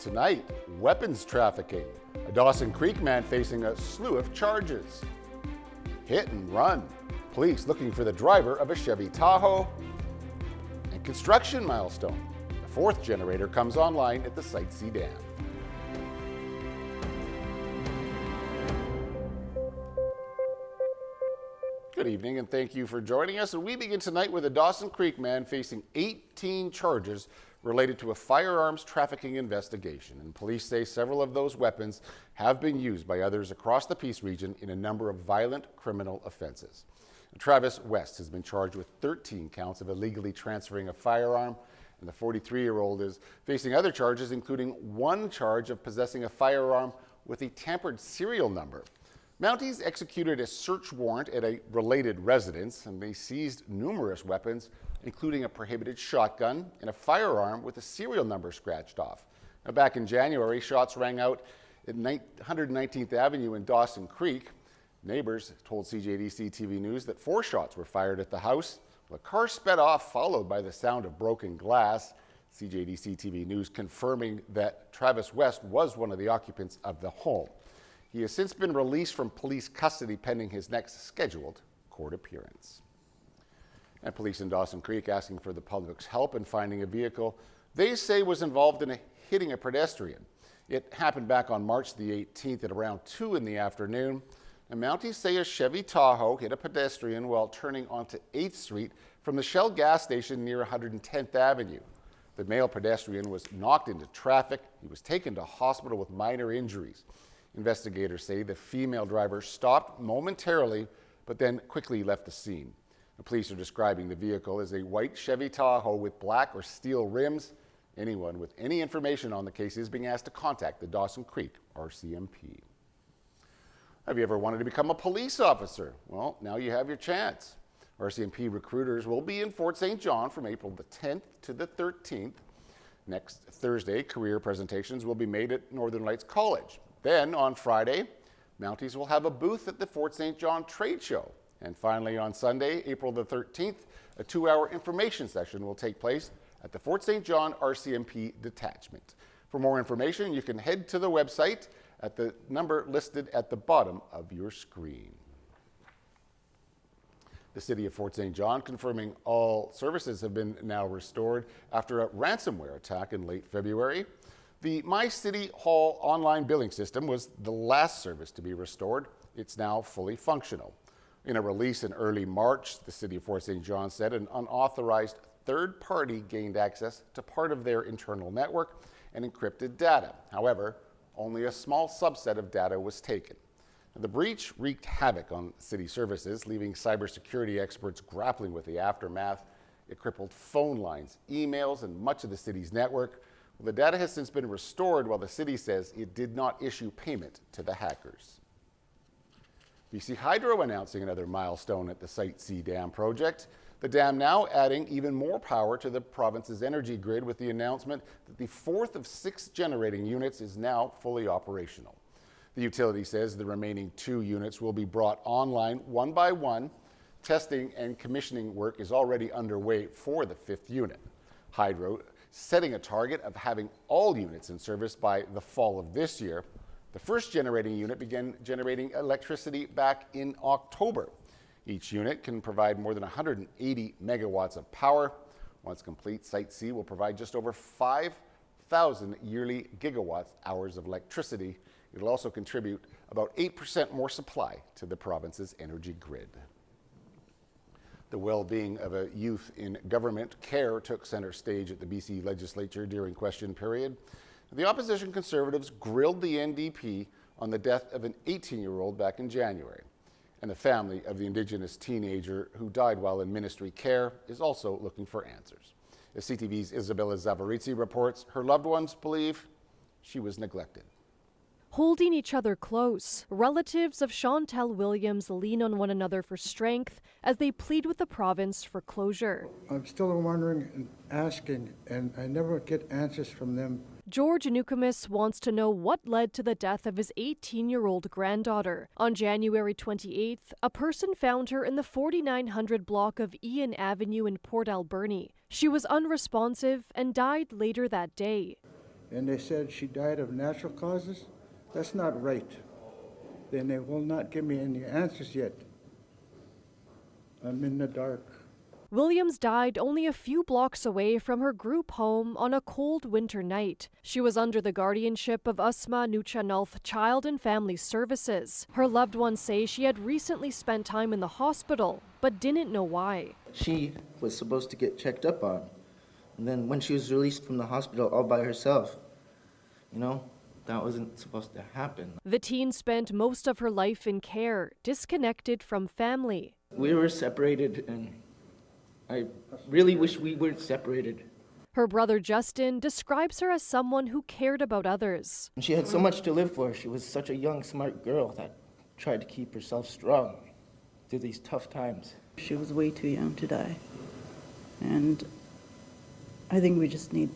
Tonight, weapons trafficking. A Dawson Creek man facing a slew of charges. Hit and run. Police looking for the driver of a Chevy Tahoe. And construction milestone. The fourth generator comes online at the Site C Dam. Good evening and thank you for joining us. And we begin tonight with a Dawson Creek man facing 18 charges related to a firearms trafficking investigation. And police say several of those weapons have been used by others across the Peace region in a number of violent criminal offenses. Travis West has been charged with 13 counts of illegally transferring a firearm, and the 43-year-old is facing other charges, including one charge of possessing a firearm with a tampered serial number. Mounties executed a search warrant at a related residence, and they seized numerous weapons, including a prohibited shotgun and a firearm with a serial number scratched off. Now, back in January, shots rang out at 119th Avenue in Dawson Creek. Neighbors told CJDC-TV News that 4 shots were fired at the house. The car sped off, followed by the sound of broken glass. CJDC-TV News confirming that Travis West was one of the occupants of the home. He has since been released from police custody pending his next scheduled court appearance. And police in Dawson Creek asking for the public's help in finding a vehicle they say was involved in hitting a pedestrian. It happened back on March the 18th at around 2 in the afternoon. And Mounties say a Chevy Tahoe hit a pedestrian while turning onto 8th Street from the Shell gas station near 110th Avenue. The male pedestrian was knocked into traffic. He was taken to hospital with minor injuries. Investigators say the female driver stopped momentarily, but then quickly left the scene. The police are describing the vehicle as a white Chevy Tahoe with black or steel rims. Anyone with any information on the case is being asked to contact the Dawson Creek RCMP. Have you ever wanted to become a police officer? Well, now you have your chance. RCMP recruiters will be in Fort St. John from April the 10th to the 13th. Next Thursday, career presentations will be made at Northern Lights College. Then on Friday, Mounties will have a booth at the Fort St. John Trade Show. And finally on Sunday, April the 13th, a 2-hour information session will take place at the Fort St. John RCMP detachment. For more information, you can head to the website at the number listed at the bottom of your screen. The city of Fort St. John confirming all services have been now restored after a ransomware attack in late February. The My City Hall online billing system was the last service to be restored. It's now fully functional. In a release in early March, the city of Fort St. John said an unauthorized third party gained access to part of their internal network and encrypted data. However, only a small subset of data was taken. The breach wreaked havoc on city services, leaving cybersecurity experts grappling with the aftermath. It crippled phone lines, emails, and much of the city's network. Well, the data has since been restored, while the city says it did not issue payment to the hackers. BC Hydro announcing another milestone at the Site C Dam project. The dam now adding even more power to the province's energy grid with the announcement that the 4th of 6 generating units is now fully operational. The utility says the remaining 2 units will be brought online one by one. Testing and commissioning work is already underway for the 5th unit. Hydro setting a target of having all units in service by the fall of this year. The first generating unit began generating electricity back in October. Each unit can provide more than 180 megawatts of power. Once complete, Site C will provide just over 5,000 yearly gigawatt hours of electricity. It will also contribute about 8% more supply to the province's energy grid. The well-being of a youth in government care took center stage at the BC legislature during question period. The opposition Conservatives grilled the NDP on the death of an 18-year-old back in January. And the family of the Indigenous teenager who died while in ministry care is also looking for answers. As CTV's Isabella Zavarizzi reports, her loved ones believe she was neglected. Holding each other close, relatives of Chantel Williams lean on one another for strength as they plead with the province for closure. I'm still wondering and asking, and I never get answers from them. George Nukamis wants to know what led to the death of his 18-year-old granddaughter. On January 28th, a person found her in the 4900 block of Ian Avenue in Port Alberni. She was unresponsive and died later that day. and they said she died of natural causes. That's not right. Then they will not give me any answers yet. I'm in the dark. Williams died only a few blocks away from her group home on a cold winter night. She was under the guardianship of Usma Nuchanulth Child and Family Services. Her loved ones say she had recently spent time in the hospital, but didn't know why. She was supposed to get checked up on. And then when she was released from the hospital all by herself, that wasn't supposed to happen. The teen spent most of her life in care, disconnected from family. We were separated, and I really wish we weren't separated. Her brother Justin describes her as someone who cared about others. She had so much to live for. She was such a young, smart girl that tried to keep herself strong through these tough times. She was way too young to die. And I think we just need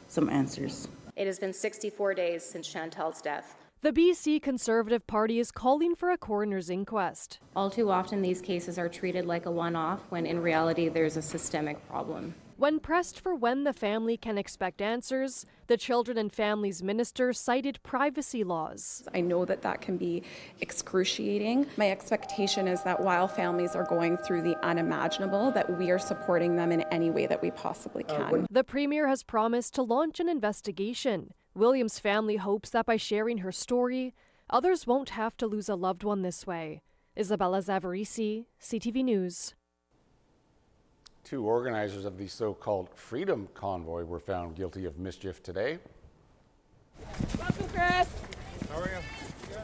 some answers. It has been 64 days since Chantal's death. The BC Conservative Party is calling for a coroner's inquest. All too often, these cases are treated like a one-off, when in reality, there's a systemic problem. When pressed for when the family can expect answers, the Children and Families Minister cited privacy laws. I know that can be excruciating. My expectation is that while families are going through the unimaginable, that we are supporting them in any way that we possibly can. The Premier has promised to launch an investigation. Williams' family hopes that by sharing her story, others won't have to lose a loved one this way. Isabella Zavarisi, CTV News. 2 organizers of the so-called Freedom Convoy were found guilty of mischief today. Welcome, Chris. How are you?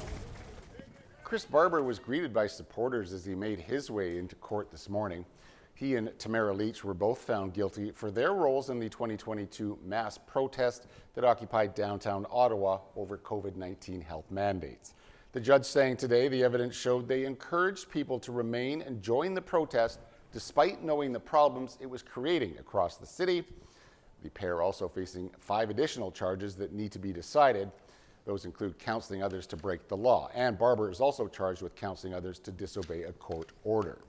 Chris Barber was greeted by supporters as he made his way into court this morning. He and Tamara Leach were both found guilty for their roles in the 2022 mass protest that occupied downtown Ottawa over COVID-19 health mandates. The judge saying today the evidence showed they encouraged people to remain and join the protest despite knowing the problems it was creating across the city. The pair also facing 5 additional charges that need to be decided. Those include counseling others to break the law, and Barber is also charged with counseling others to disobey a court order.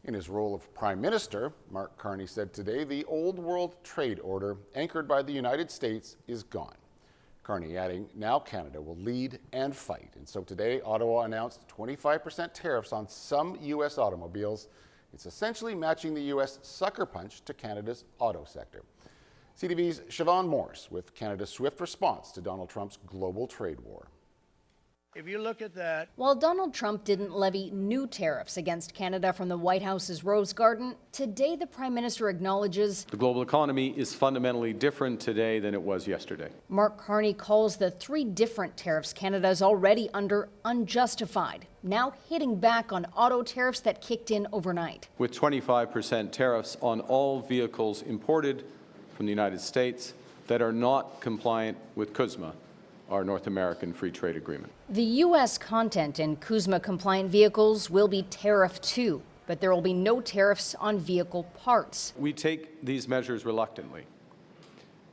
In his role of Prime Minister, Mark Carney said today the old world trade order anchored by the United States is gone. Carney adding, now Canada will lead and fight. And so today, Ottawa announced 25% tariffs on some U.S. automobiles. It's essentially matching the U.S. sucker punch to Canada's auto sector. CTV's Siobhan Morse with Canada's swift response to Donald Trump's global trade war. If you look at that. While Donald Trump didn't levy new tariffs against Canada from the White House's Rose Garden, today the Prime Minister acknowledges the global economy is fundamentally different today than it was yesterday. Mark Carney calls the 3 different tariffs Canada is already under unjustified, now hitting back on auto tariffs that kicked in overnight. With 25% tariffs on all vehicles imported from the United States that are not compliant with CUSMA, our North American Free Trade Agreement. The U.S. content in CUSMA-compliant vehicles will be tariffed too, but there will be no tariffs on vehicle parts. We take these measures reluctantly,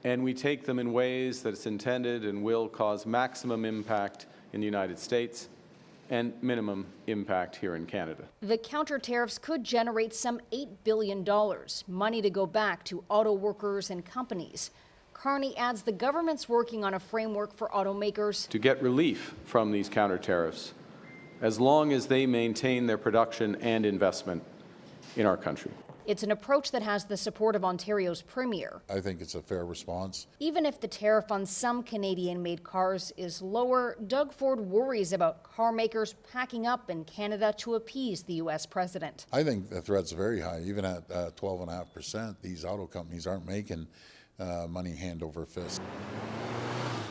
and we take them in ways that it's intended and will cause maximum impact in the United States and minimum impact here in Canada. The counter tariffs could generate some $8 billion, money to go back to auto workers and companies. Carney adds the government's working on a framework for automakers to get relief from these counter tariffs as long as they maintain their production and investment in our country. It's an approach that has the support of Ontario's Premier. I think it's a fair response. Even if the tariff on some Canadian-made cars is lower, Doug Ford worries about car makers packing up in Canada to appease the U.S. president. I think the threat's very high. Even at 12.5%, these auto companies aren't making money hand over fist.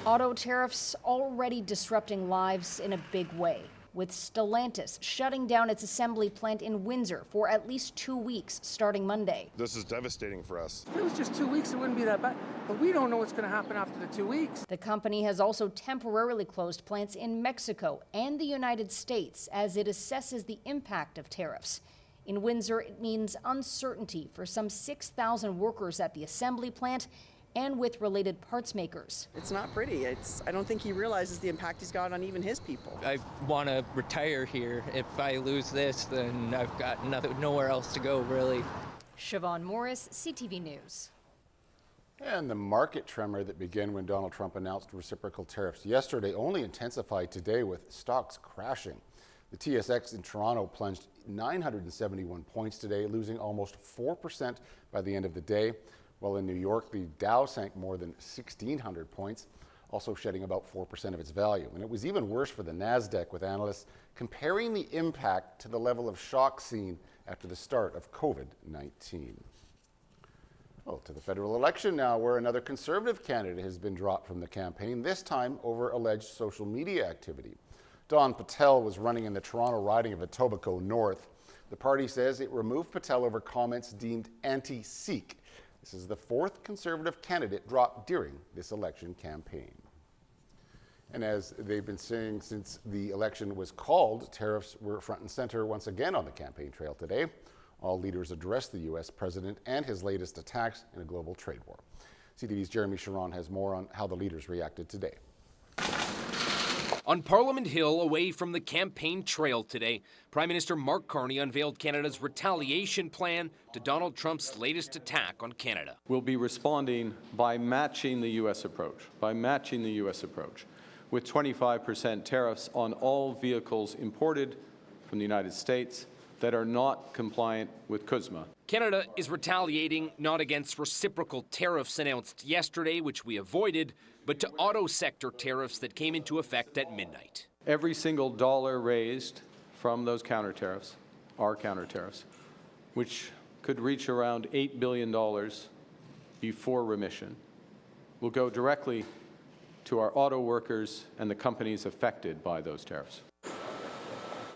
Auto tariffs already disrupting lives in a big way, with Stellantis shutting down its assembly plant in Windsor for at least 2 weeks starting Monday. This is devastating for us. If it was just 2 weeks, it wouldn't be that bad. But we don't know what's going to happen after the 2 weeks. The company has also temporarily closed plants in Mexico and the United States as it assesses the impact of tariffs. In Windsor, it means uncertainty for some 6,000 workers at the assembly plant and with related parts makers. It's not pretty. I don't think he realizes the impact he's got on even his people. I want to retire here. If I lose this, then I've got nowhere else to go, really. Siobhan Morris, CTV News. And the market tremor that began when Donald Trump announced reciprocal tariffs yesterday only intensified today with stocks crashing. The TSX in Toronto plunged 971 points today, losing almost 4% by the end of the day, while in New York, the Dow sank more than 1,600 points, also shedding about 4% of its value. And it was even worse for the NASDAQ, with analysts comparing the impact to the level of shock seen after the start of COVID-19. Well, to the federal election now, where another Conservative candidate has been dropped from the campaign, this time over alleged social media activity. Don Patel was running in the Toronto riding of Etobicoke North. The party says it removed Patel over comments deemed anti-Sikh. This is the fourth Conservative candidate dropped during this election campaign. And as they've been saying since the election was called, tariffs were front and center once again on the campaign trail today. All leaders addressed the U.S. president and his latest attacks in a global trade war. CTV's Jeremy Sharon has more on how the leaders reacted today. On Parliament Hill, away from the campaign trail today, Prime Minister Mark Carney unveiled Canada's retaliation plan to Donald Trump's latest attack on Canada. We'll be responding by matching the U.S. approach, with 25% tariffs on all vehicles imported from the United States that are not compliant with CUSMA. Canada is retaliating not against reciprocal tariffs announced yesterday, which we avoided, but to auto sector tariffs that came into effect at midnight. Every single dollar raised from those counter tariffs, our counter tariffs, which could reach around $8 billion before remission, will go directly to our auto workers and the companies affected by those tariffs.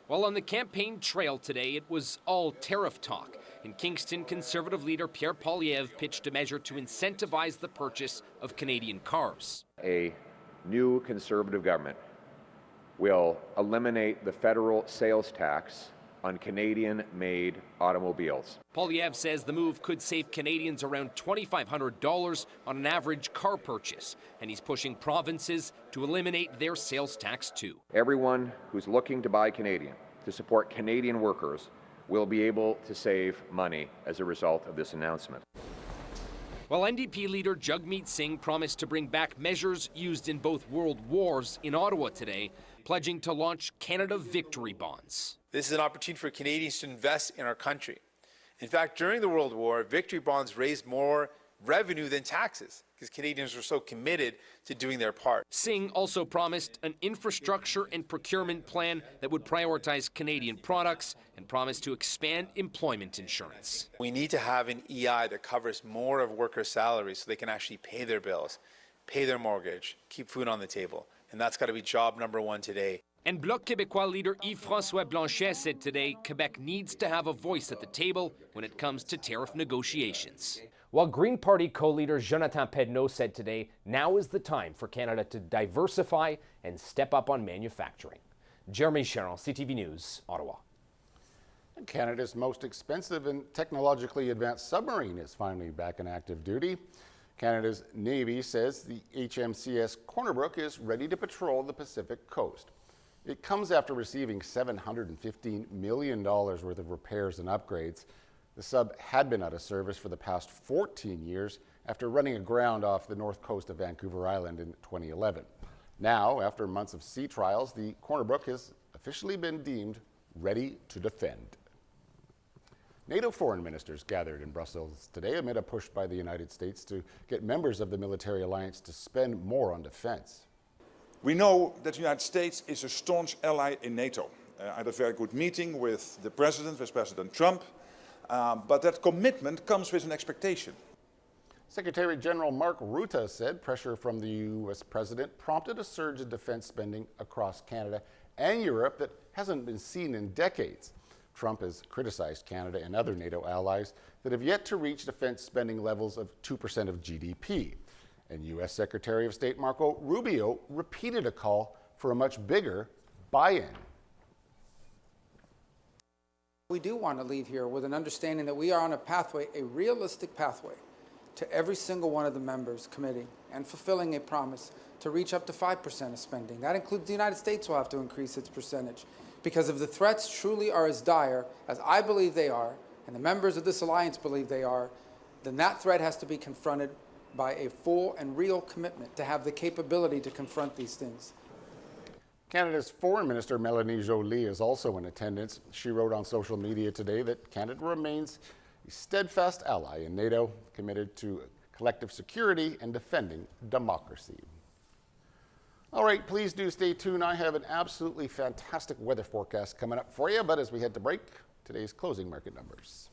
While on the campaign trail today, it was all tariff talk. In Kingston, Conservative leader Pierre Poilievre pitched a measure to incentivize the purchase of Canadian cars. A new Conservative government will eliminate the federal sales tax on Canadian-made automobiles. Poilievre says the move could save Canadians around $2,500 on an average car purchase, and he's pushing provinces to eliminate their sales tax too. Everyone who's looking to buy Canadian, to support Canadian workers, will be able to save money as a result of this announcement. While NDP leader Jagmeet Singh promised to bring back measures used in both world wars in Ottawa today, pledging to launch Canada Victory Bonds. This is an opportunity for Canadians to invest in our country. In fact, during the World War, Victory Bonds raised more revenue than taxes because Canadians were so committed to doing their part. Singh also promised an infrastructure and procurement plan that would prioritize Canadian products and promised to expand employment insurance. We need to have an EI that covers more of workers' salaries so they can actually pay their bills, pay their mortgage, keep food on the table. And that's got to be job number one today. And Bloc Québécois leader Yves-François Blanchet said today Quebec needs to have a voice at the table when it comes to tariff negotiations. While Green Party co-leader Jonathan Pedneau said today, now is the time for Canada to diversify and step up on manufacturing. Jeremy Sharon, CTV News, Ottawa. Canada's most expensive and technologically advanced submarine is finally back in active duty. Canada's Navy says the HMCS Cornerbrook is ready to patrol the Pacific coast. It comes after receiving $715 million worth of repairs and upgrades. The sub had been out of service for the past 14 years after running aground off the north coast of Vancouver Island in 2011. Now, after months of sea trials, the Cornerbrook has officially been deemed ready to defend. NATO foreign ministers gathered in Brussels today amid a push by the United States to get members of the military alliance to spend more on defense. We know that the United States is a staunch ally in NATO. I had a very good meeting with the President, Vice President Trump, but that commitment comes with an expectation. Secretary General Mark Rutte said pressure from the U.S. President prompted a surge in defense spending across Canada and Europe that hasn't been seen in decades. Trump has criticized Canada and other NATO allies that have yet to reach defense spending levels of 2% of GDP. And U.S. Secretary of State Marco Rubio repeated a call for a much bigger buy-in. We do want to leave here with an understanding that we are on a pathway, a realistic pathway, to every single one of the members committing and fulfilling a promise to reach up to 5% of spending. That includes the United States will have to increase its percentage. Because if the threats truly are as dire as I believe they are, and the members of this alliance believe they are, then that threat has to be confronted by a full and real commitment to have the capability to confront these things. Canada's Foreign Minister Melanie Joly is also in attendance. She wrote on social media today that Canada remains a steadfast ally in NATO, committed to collective security and defending democracy. All right, please do stay tuned. I have an absolutely fantastic weather forecast coming up for you, but as we head to break, today's closing market numbers.